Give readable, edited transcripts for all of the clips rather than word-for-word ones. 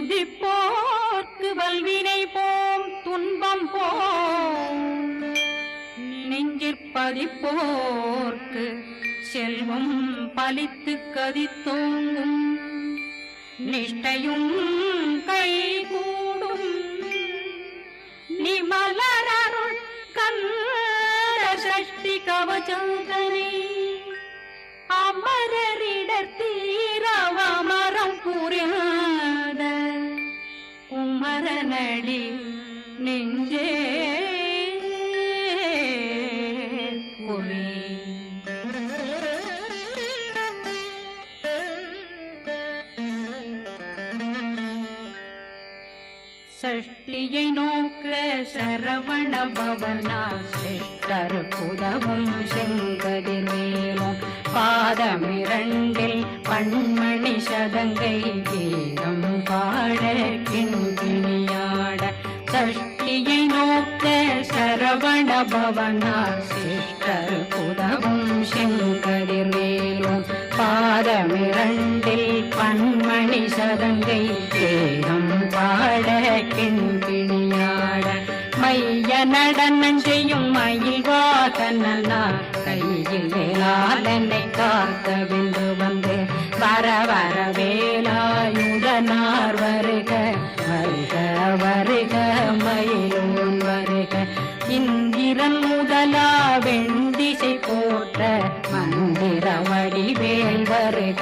துதிப்போர்க்கு வல்வினை போம் துன்பம் போம் நெஞ்சிற்பதிப்போர்க்கு செல்வம் பலித்து கதித்தோங்கும் நிஷ்டையும் கைகூடும் நிமலருள் கந்த சஷ்டி கவசந்தனை அமரரிடத்தீரவமரம் புரியாத குமரனடி நெஞ்சே குமி சஷ்டியை நோக்க சரவண பவனா சிஷ்டர் புதவும் செங்கதிர்வேலும் பாதமிரண்டில் பண்மணி சதங்கை கீதம் பாட கிண்கிணியாட சஷ்டியை நோக்க சரவண பவனா சிஷ்டர் புதவும் செங்கதிர்வேலும் பாதமிரண்டில் பண்மணி சதங்கை கீதம் பாட கிண்கிணியாட மைய நடனம் செய்யும் மயில் வாகனா கையில் வேளாளனை காக்க விந்து வந்து வர வர வேலாயுதனார் வருக வருக வருக மயிலோன் வருக இந்திரன் முதலா வெண்டிசை போற்ற மந்திர வடிவேல் வருக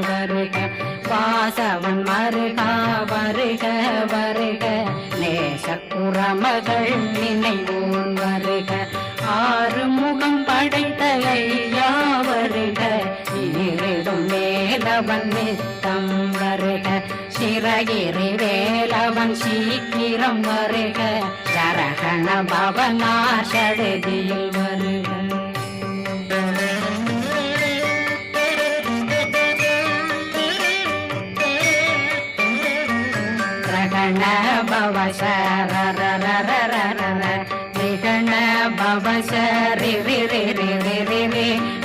வருக வாசவன் மருகா வருக வருக நேசக்குறமகள் நினைவோன் வருக ஆறு முகம் படைத்த ஐயா வருக ஈரிடும் வேலவன் நித்தம் வருக சிறகிரி வேலவன் சீக்கிரம் வருக சரகண பவனா சடுதியில் வருக பவ சரரரரரர விகண பவ சரி ரி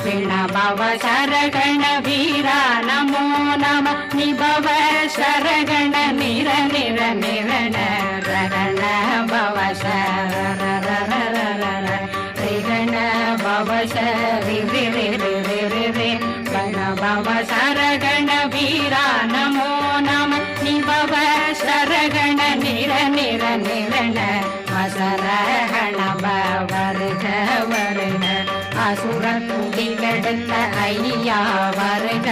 விண பவ சரகண வீரா நமோ நம நிபவ சரகண நிர நிர நிரண ரகண பவ சரரரரரர விகண பவ சரி ரி கண பவ சரகண வீரா நமோ நம நிபவ சரகண நிர நிர நிரண வசரகண வருக வருக அசுர குடிகெடுத்த ஐயா வருக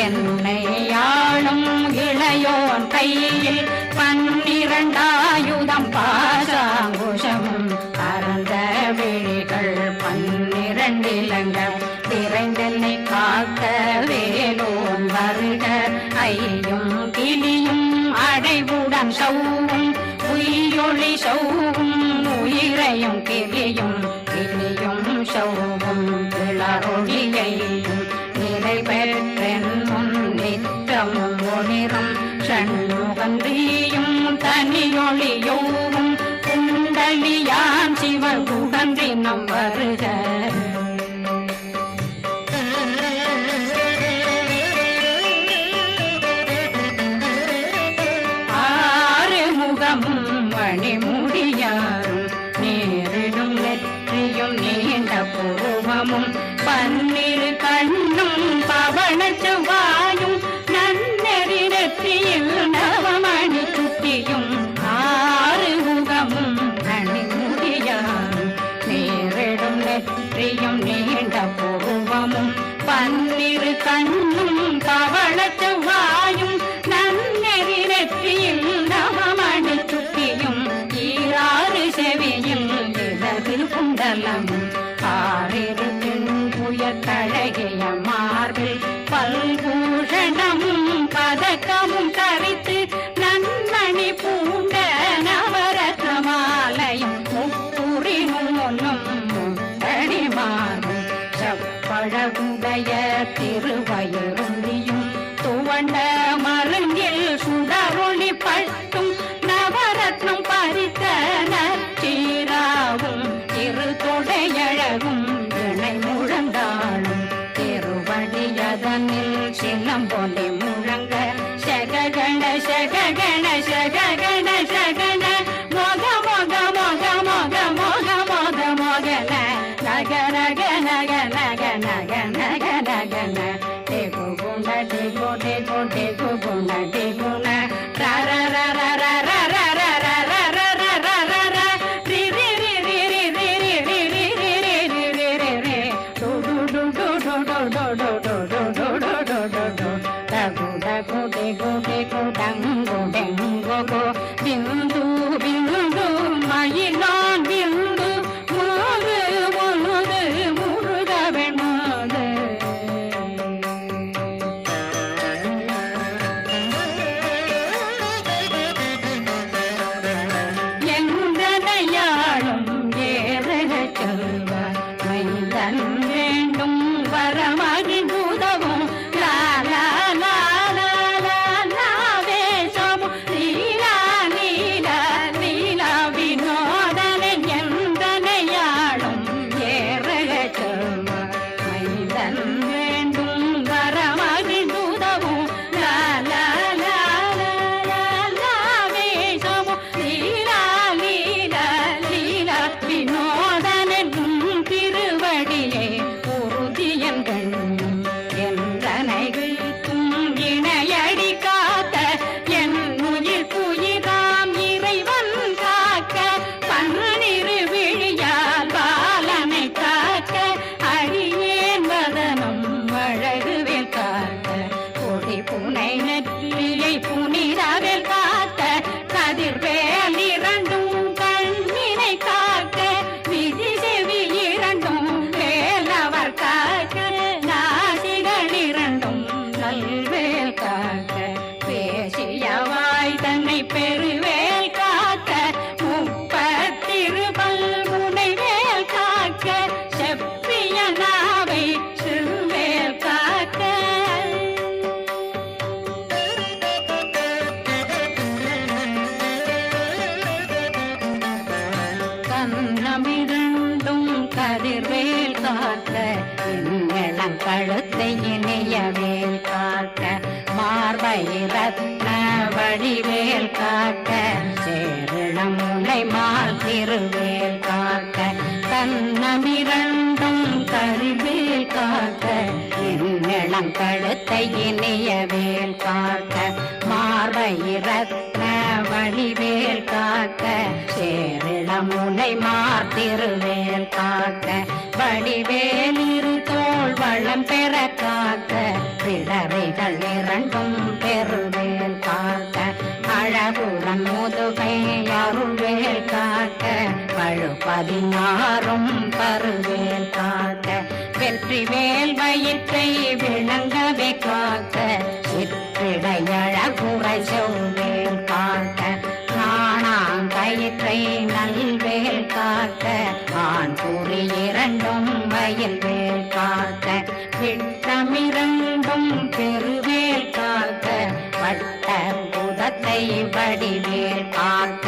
என்னை ஆளும் இளையோன் கையில் 12 ஆயுதம் பாசாங்குஷமும் பரந்த விழிகள் 12 இலங்கம் விரைந்தென்னை காக்க வேலோன் வருக ஐயும் கிளியும் அடைவுடன் சௌவும் உயிரொளி சௌவும் உயிரையும் கிளியும் கிளியும் சௌவும் கிளரொளியையும் நிலை பெற்றென் முன் நித்தமும் ஒளிரும் சண்முகந்தியும் தனியொளியோவும் குண்டலியான் சிவன் குடந்தினம் வருக மணிமுடியாரும் நேரிடும் நெற்றியும் நீண்ட புருவமும் 12 கண்ணும் பவன செவ்வாயும் நன்னெறி நெற்றியில் நவமணி சுட்டியும் 6 முகமும் மணிமுடியாரும் நேரிடும் நெற்றியும் நீண்ட புருவமும் 12 கண்ணும் பவன செவ்வாயும் நன்னெறி நெற்றியில் நவமணி சுட்டியும் 6 செவியில் இடது குண்டலமும் 6 புயத்தழகிய மார்பில் பல்பூஷணமும் பதக்கமும் கரித்து நன்மணி பூண்ட நவரத்ன மாலையும் முப்புரி நூலும் முத்தடி மாறும் செப்பழகுடைய திருவயருந்தியும் துவண்ட மருங்கில் சுடரொளி பட்டும் நவரத்னம் பறித்த நச்சீராவும் திருத்தொடையழகும் இணை முழந்தாளும் திருவடியதனில் சிலம்பொலி முழங்க சககண சககண பிந்து பிந்து மயிலான் பிந்து முழுது முழுது முருக வெண்மாது எந்தனையாளும் ஏறக செல்வ மைந்தன் வேண்டும் வரமகி உதவும் லாலா புனிதவேல் காக்க கதிர்வேல் இரண்டும் கண்ணினை காக்க விதி செவி இரண்டும் வேலவர் காக்க நாசிகள் இரண்டும் நல்வேல் காக்க பேசியவாய் தன்னை பெருவேல் காக்க முப்பத்திருபல் முனைவேல் காக்க செப்பிய நாவை சிறுவேல் காக்க கண்ணமிரண்டும் கதிர்வேல் காக்க எங்களம் கழுத்தை இணையவேல் காக்க மார்பை ரத்ன வடிவேல் காக்க சேரணம் முனை மால் திருவேல் காக்க கண்ணமிரண்டும் கதிர்வேல் காக்க எங்களம் கழுத்தை இணையவேல் காக்க மார்பை ரத்ன வடிவேல் காக்க சேரிளம் முனை மார்த்திருவேல் காக்க வடிவேல் இரு தோள் வளம் பெற காக்க பிடரைகள் இரண்டும் பெருவேல் காக்க அழகுடன் முதுகை அருள்வேல் காக்க பழு 16 பருவேல் காக்க வெற்றி வேல் வயிற்றை விளங்கவே காக்க சிற்றிடையழகுரை செவ்வேல் காக்க நாணாங்கயிற்றை நல்வேல் காக்க ஆண் குறி இரண்டும் வயல்வேல் காக்க விட்டமிரண்டும் பெருவேல் காக்க வட்ட புதத்தை வடிவேல் காக்க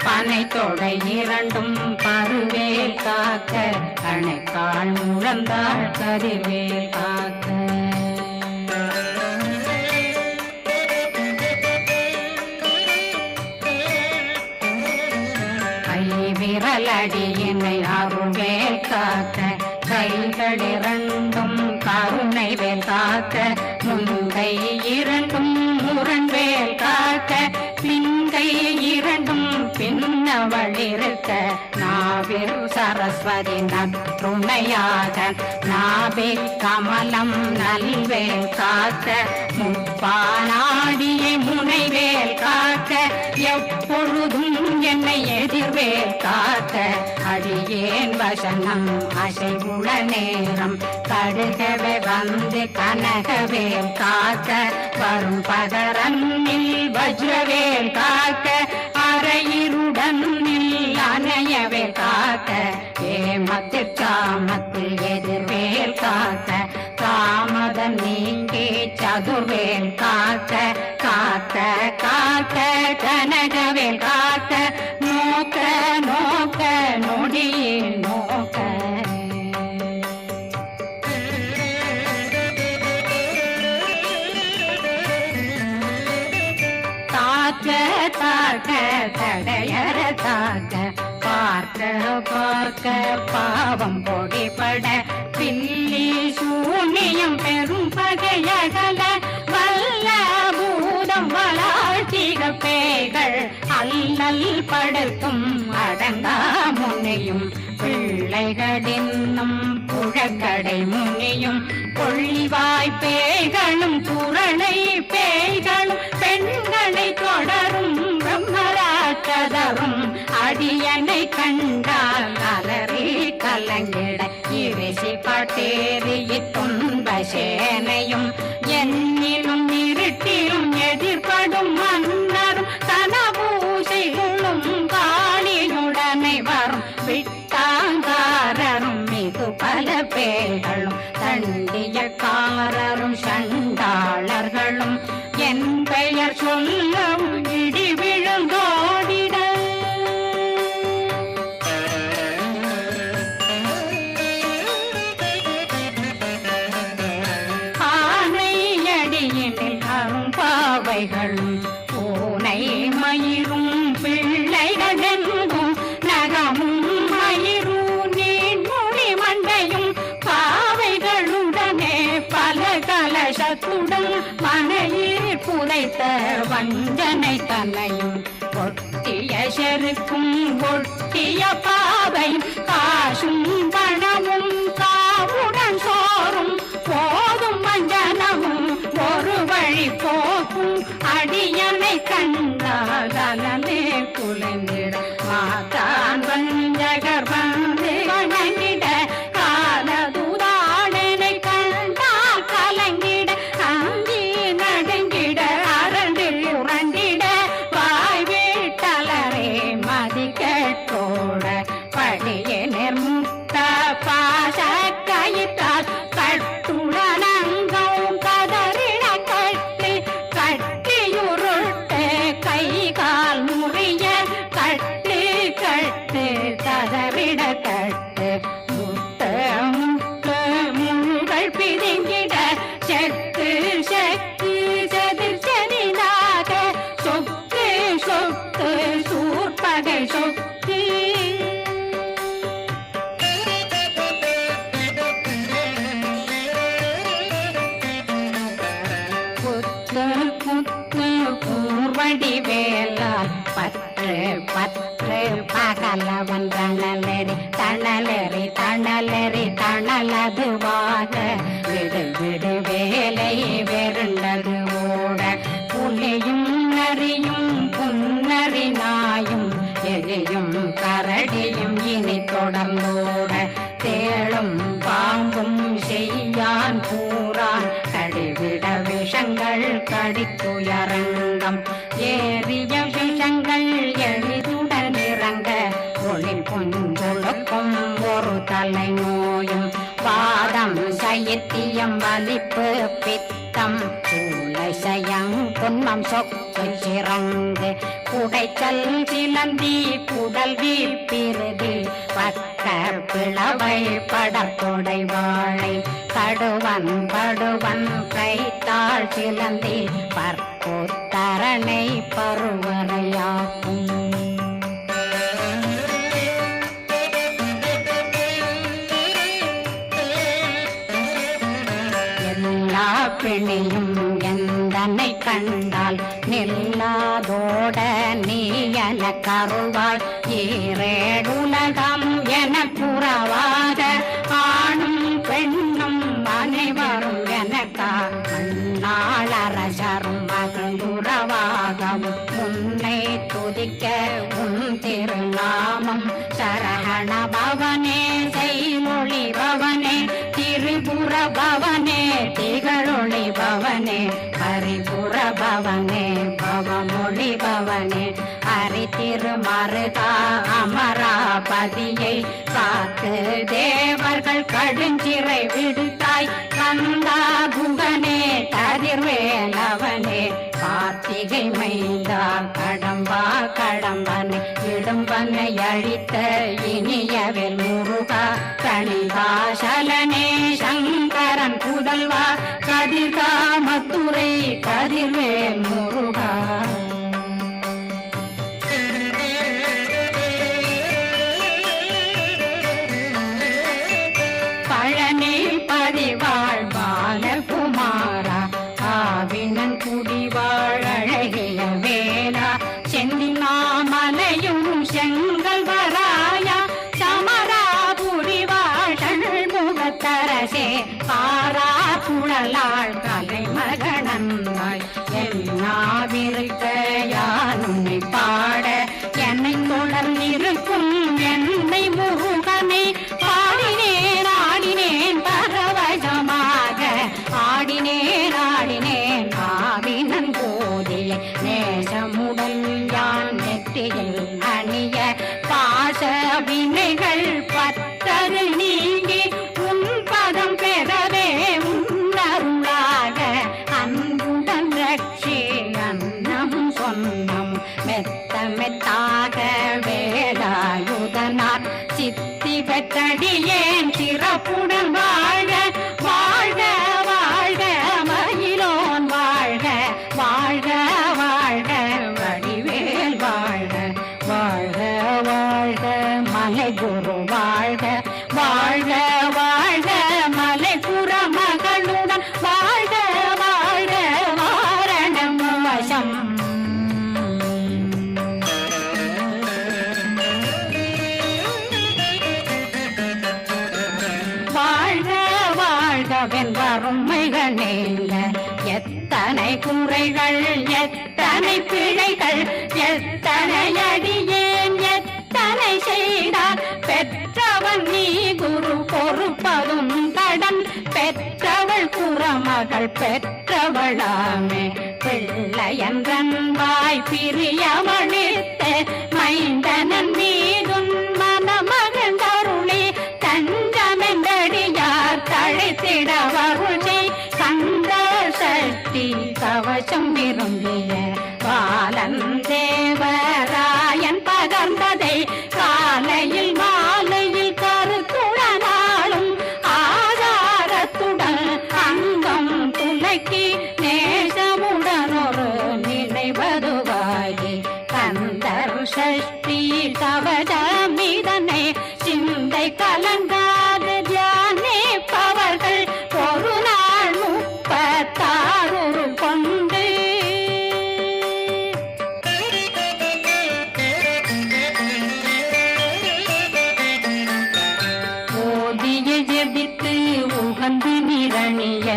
பனை தொடை இரண்டும் பருவேல் காக்க கணைக்கால் முழந்தாள் கதிர்வேல் காக்க விரலடியினை அருள்வேல் காக்க கைகள் இரண்டும் கருணை வேல் காக்க முன்கை இரண்டும் முரண்வேல் காக்க பின்கை இரண்டும் பின்னவள் இருக்க நாவில் சரஸ்வதி நற்றுணையாக நாவே கமலம் நல்வேல் காக்க முப்பானாடியை முனைவேல் காக்க எப்பொழுதும் என்னை எதிர்வேல் காக்க அடியேன் வசனம் அசைவுள நேரம் கடுகவே வந்து கனகவேல் காக்க வரும் பகரன்னில் வஜ்ரவேல் காக்க அரையிருடன் அணையவேல் காக்க ஏமத்தில் காமத்தில் எதிர்வேல் காக்க காமதம் நீங்கி சதுர்வேல் காக்க காக்க காக்க கனகவேல் காக்க நோக்க நோக்க நொடியில் நோக்க தாக்க தாக்க தடையற தாக்க பார்க்க பார்க்க பாவம் பொடிபட பில்லி சூனியம் பெரும் பகையகல வல்ல பூதம் வளாழ்த்திக பேய்கள் அல்லல் படுத்தும் அடங்கா முனையும் பிள்ளைகளின்னும் புழக்கடை முனியும் கொள்ளிவாய் பேய்களும் குரணை பேய்களும் பெண்களை தொடரும் பிரம்மராட்சதரும் அடியனை கண்டால் அலறி கலங்கிட இரிசி பட்டேறிய துன்ப சேனையும் என்னிலும் இருட்டிலும் எதிர்படும் மன்னரும் தனபூசைகளும் காளியுடனை வரும் விட்டாங்காரரும் மிகு பல பேர்களும் தண்டியக்காரரும் சண்டாளர்களும் என் பெயர் சொல்லவும் இடி விழுந்தோடிட ஆனையடியினில் அரும்பாவைகளும் பூனை மயிரும் பிள்ளைகளெங்கும் நகமும் மயிரும் நீர்மொழி மண்டையும் பாவைகளுடனே பல கலசத்துடன் மனையில் புதைத்த வஞ்சனை தன்னையும் ஒட்டிய செருக்கும் ஒட்டிய பாவையும் காசும் பணமும் காவுடன் சோறும் போதும் மஞ்சனமும் ஒரு வழி போக்கும் அடியனை கண்டாலே குலைந்திட மாதான் வஞ்சகர் வந்து வணங்கிட காலதுதாடனை கண்டால் கலங்கிட அங்கி நடுங்கிட அரண்டு உறண்டிட வாய் வீட்டலரே மதி கேட்டோட படியே நிர்முத்த பாச கயிற்றால் கட்டுடனங்கும் கதறிட கட்டி கட்டியுருட்டு கை கால் முறிய கட்டு கட்டு கதறிட கட்டு முட்ட முட்ட முள்கள் பிதுங்கிட செத்து செத்து செதிர் செனிதாக சொக்கு சொக்கு சூர்பகை சொக்கு பூர்வடி வேலால் பற்று பற்று பகலவன் தணலெறி தணலெறி தணலெறி தணலதுவாக விடு விடு வேலை வெருண்டது ஓட புலியும் நரியும் புன்னறி நாயும் எலியும் கரடியும் இனி தொடர்ந்தோட தேளும் பாம்பும் செய்யான் கூறான் கடிவிட விஷங்கள் கடித்துயரங்கம் ஏறிய விஷங்கள் எளிதுடன் இறங்க ஒளில் பொஞ்சொழுக்கும் ஒரு தலை நோயும் பாதம் சைத்தியம் வலிப்பு பித்தம் சூளை சயங் புன்மம் சொக்கு சிறங்கு குடைச்சல் சிலந்தி குடல் வீழ்பிருதி பக்க பிளவை படற்கொடை வாழை கடுவன் படுவன் கைத்தாள் சிலந்தி பற்போத்தரணை பருவரையாக்கும் எல்லா பிணியும் எந்தனை கண்டால் நில்லாதோட நீ என கருவாள் ஈரேடுலகம் என புறவாக ஆணும் பெண்ணும் அனைவரும் எனக்கா மண்ணாளரசரும் மகிழ்ந்துறவாகவும் உன்னை துதிக்க உன் திருநாமம் சரகண பவனே செய்மொழி பவனே திரிபுர பவனே திகழொளி பவனே ஹரிபுர பவனே பவமொழி பவனே ஹரி திருமருகா அமராபதியை காத்து தேவர்கள் கடுஞ்சிறை விடுத்தாய் கந்தா குகனே கதிர்வேலவனே கார்த்திகை மைந்தா கடம்பா கடம்பனை இடும்பனை அழித்த இனியவேல் முருகா கணிகாசலனே சங்கரன் புதல்வா கதிர்காமத்துறை கதிர்வேல் முருகா பழனி பதிவாழ் பாலகுமாரா ஆவினன் குடிவாழ் அழகிய வேலா செந்தினாமலையும் செங்கல் வராயா சமராபுரி வாழல் முகத்த கல்லாள் கலைமகனந்தாய் என்னாவிருக்க யான் உன்னை பாட என்னை தொடர்ந்திருக்கும் என்னை முருகனை பாடினேன் ஆடினேன் பரவசமாக ஆடினேன் ஆடினேன் ஆவினன் போதிய நேசமுடன் யான் நெற்றியில் அணிய பாச வினைகள் பத்தரு நீங்கி உன் பதம் பெறவே உன்னருளாக அன்புடன் ரட்சி அன்னம் சொன்னம் மெத்த மெத்தாக வேலாயுதனார் சித்தி பெற்றடியேன் சிறப்புடன் வாழ்க வாழ்க வாழ்க மயிலோன் வாழ்க வாழ்க வாழ்க வடிவேல் வாழ்க வாழ்க வாழ்க மலை குரு வாழ்க வாழ்க வாழ்க மலை புற மகளுடன் வாழ்க வாழ்க வாரணம் வசம் வாழ்க வாழ்கவென் வறுமைகள் நீங்க எத்தனை குறைகள் எத்தனை பிழைகள் எத்தனை அடியேன் எத்தனை செய்தார் பெற்றவன் நீ குரு பொறுப்பதும் கடன் பெற்றவள் குறமகள் பெற்றவளாமே பிள்ளையன்றன் வாய் பிரியமளித்த மைந்தனன் மீதும் மனமகந்தருளி தஞ்சமென்றடியார் தழைத்திட வருளை கந்த சக்தி கவசம் விரும்பிய பாலன் தேவராயன் பகர்ந்ததை காலையில் மாலையில் கருத்துடனாலும் ஆதாரத்துடன் அங்கம் துலக்கி நேசமுடன் ஒரு நினைவதுவாகி கந்தர் சஷ்டி கவசமிதனை சிந்தை கலங்காத தியானிப்பவர்கள் ஒரு நாள் 36 கொண்டு ஓதிய ஜெபித்து உகந்து நிரணிய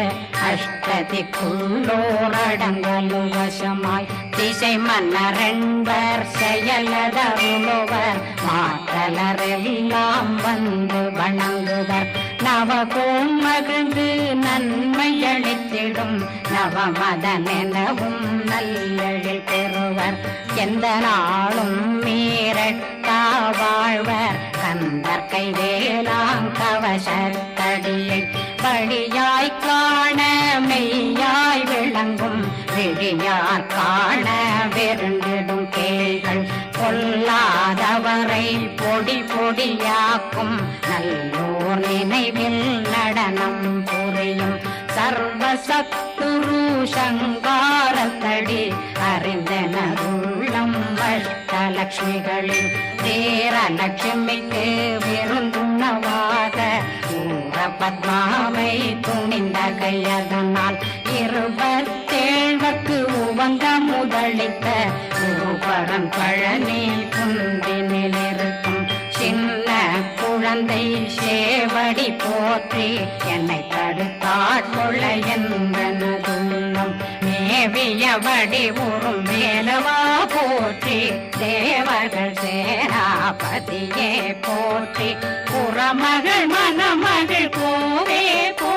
அஷ்டதிக்குள்ளோரடங்கலும் வசமாய் திசை மன்னரென்பர் செயலதருளுவர் மாற்றலரெல்லாம் வந்து வணங்குவர் நவகோம் மகிழ்ந்து நன்மையளித்திடும் நவமதனெனவும் நல்லெழில் பெறுவர் எந்த நாளும் மீறட்டா வாழ்வர் கந்தர் கைவேலாம் கவசத்தடியை வழியாய் காண மெய்யாய் விளங்கும் விழியார் காண வெருண்டிடும் கேள்கள் பொல்லாதவரை பொடி பொடியாக்கும் நல்லோர் நினைவில் நடனம் புரியும் சர்வசத்துரு சங்காரத்தடி அறிந்தனருள்ளம் அஷ்டலட்சுமிகளில் வீரலட்சுமிக்கு விருந்துணவாக ஊர பத்மாவை துணிந்த கையதனால் 27 உவந்த முதலித்த குருபரன் பழனி குந்தினில் இருக்கும் சின்ன குழந்தை சேவடி போற்றி என்னை தடுத்தாட்கொள்ள என்பனதுள்ளம் மேவியபடி உறும் வேலவா போற்றி தேவர்கள் சேனாபதியே போற்றி புறமகள் மணமகள் கோவே போ